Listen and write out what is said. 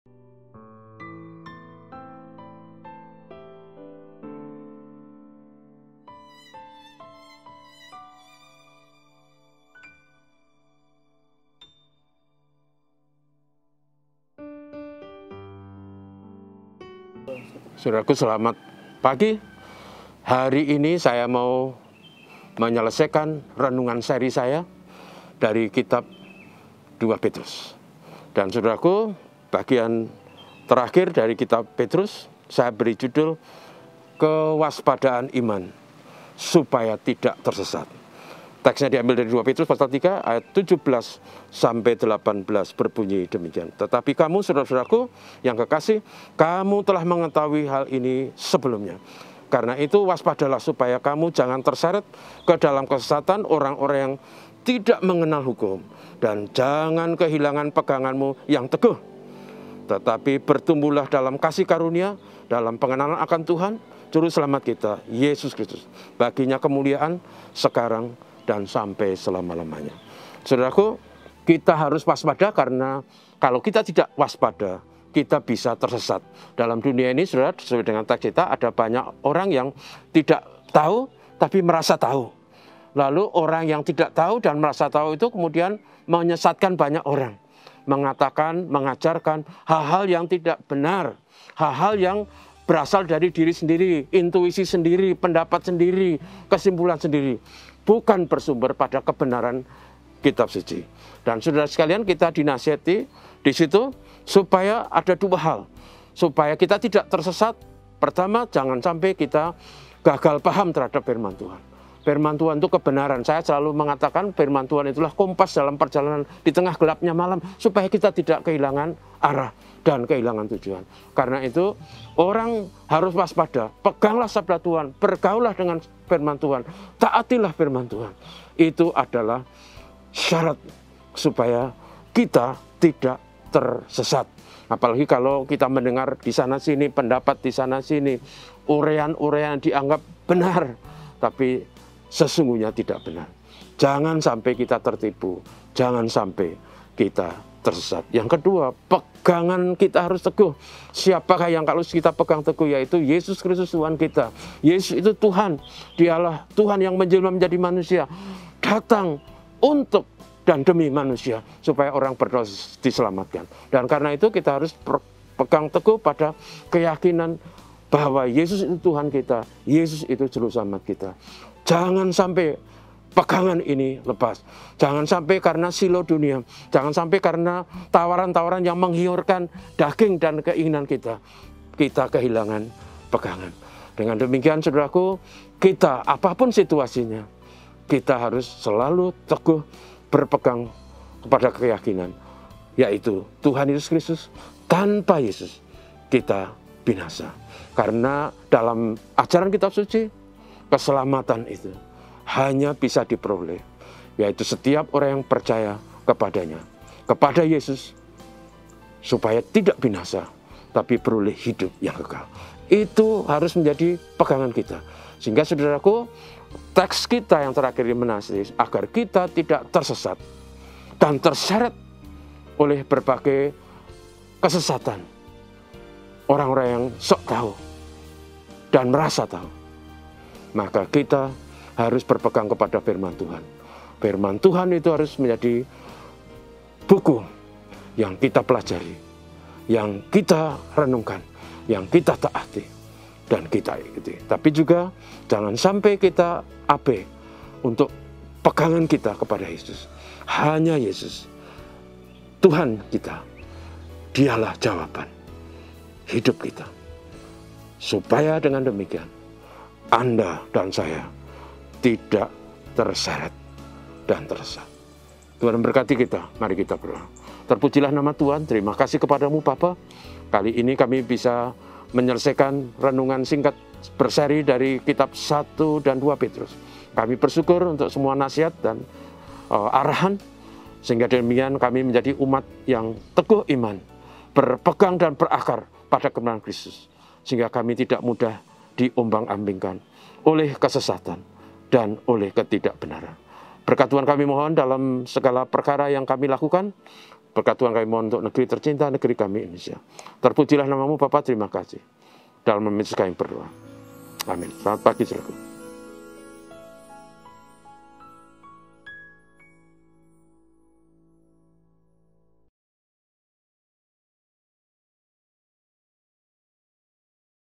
Saudaraku, selamat pagi. Hari ini saya mau menyelesaikan renungan seri saya dari kitab 2 Petrus. Dan saudaraku, bagian terakhir dari kitab Petrus saya beri judul kewaspadaan iman supaya tidak tersesat. Teksnya diambil dari 2 Petrus pasal 3 ayat 17 sampai 18 berbunyi demikian. Tetapi kamu, saudara-saudaraku yang kekasih, kamu telah mengetahui hal ini sebelumnya. Karena itu waspadalah supaya kamu jangan terseret ke dalam kesesatan orang-orang yang tidak mengenal hukum. Dan jangan kehilangan peganganmu yang teguh. Tetapi bertumbuhlah dalam kasih karunia, dalam pengenalan akan Tuhan, Juru Selamat kita, Yesus Kristus. Baginya kemuliaan sekarang dan sampai selama-lamanya. Saudaraku, kita harus waspada karena kalau kita tidak waspada, kita bisa tersesat. Dalam dunia ini, saudara, sesuai dengan teks kita, ada banyak orang yang tidak tahu, tapi merasa tahu. Lalu orang yang tidak tahu dan merasa tahu itu kemudian menyesatkan banyak orang. Mengatakan, mengajarkan hal-hal yang tidak benar. Hal-hal yang berasal dari diri sendiri, intuisi sendiri, pendapat sendiri, kesimpulan sendiri. Bukan bersumber pada kebenaran kitab suci. Dan saudara sekalian, kita dinasihati di situ supaya ada dua hal. Supaya kita tidak tersesat. Pertama, jangan sampai kita gagal paham terhadap firman Tuhan. Firman Tuhan itu kebenaran. Saya selalu mengatakan firman Tuhan itulah kompas dalam perjalanan di tengah gelapnya malam. Supaya kita tidak kehilangan arah dan kehilangan tujuan. Karena itu orang harus waspada. Peganglah sabda Tuhan. Bergaulah dengan firman Tuhan. Taatilah firman Tuhan. Itu adalah syarat supaya kita tidak tersesat. Apalagi kalau kita mendengar di sana-sini, pendapat di sana-sini, urean-urean dianggap benar. Tapi sesungguhnya tidak benar. Jangan sampai kita tertipu. Jangan sampai kita tersesat. Yang kedua, pegangan kita harus teguh. Siapakah yang kalau kita pegang teguh? Yaitu Yesus Kristus Tuhan kita. Yesus itu Tuhan. Dialah Tuhan yang menjelma menjadi manusia. Datang untuk dan demi manusia. Supaya orang berdosa diselamatkan. Dan karena itu kita harus pegang teguh pada keyakinan bahwa Yesus itu Tuhan kita. Yesus itu Juru Selamat kita. Jangan sampai pegangan ini lepas. Jangan sampai karena silo dunia. Jangan sampai karena tawaran-tawaran yang menghiurkan daging dan keinginan kita. Kita kehilangan pegangan. Dengan demikian, saudaraku, kita apapun situasinya, kita harus selalu teguh berpegang kepada keyakinan. Yaitu Tuhan Yesus Kristus. Tanpa Yesus, kita binasa. Karena dalam ajaran kitab suci, keselamatan itu hanya bisa diperoleh, yaitu setiap orang yang percaya kepadanya, kepada Yesus, supaya tidak binasa, tapi beroleh hidup yang kekal. Itu harus menjadi pegangan kita. Sehingga saudaraku, teks kita yang terakhir ini menasihati agar kita tidak tersesat dan terseret oleh berbagai kesesatan orang-orang yang sok tahu dan merasa tahu. Maka kita harus berpegang kepada firman Tuhan. Firman Tuhan itu harus menjadi buku yang kita pelajari, yang kita renungkan, yang kita taati, dan kita ikuti. Tapi juga jangan sampai kita abai untuk pegangan kita kepada Yesus. Hanya Yesus, Tuhan kita, dialah jawaban hidup kita. Supaya dengan demikian, Anda dan saya tidak terseret dan tersesat. Tuhan memberkati kita. Mari kita berdoa. Terpujilah nama Tuhan. Terima kasih kepadamu Bapa. Kali ini kami bisa menyelesaikan renungan singkat berseri dari kitab 1 dan 2 Petrus. Kami bersyukur untuk semua nasihat dan arahan. Sehingga demikian kami menjadi umat yang teguh iman, berpegang dan berakar pada kebenaran Kristus. Sehingga kami tidak mudah diombang-ambingkan oleh kesesatan dan oleh ketidakbenaran. Berkat Tuhan kami mohon dalam segala perkara yang kami lakukan, Berkat Tuhan kami mohon untuk negeri tercinta, negeri kami Indonesia. Terpujilah namamu Bapa, terima kasih. Dalam nama Yesus kami berdoa. Amin. Selamat pagi, saudaraku.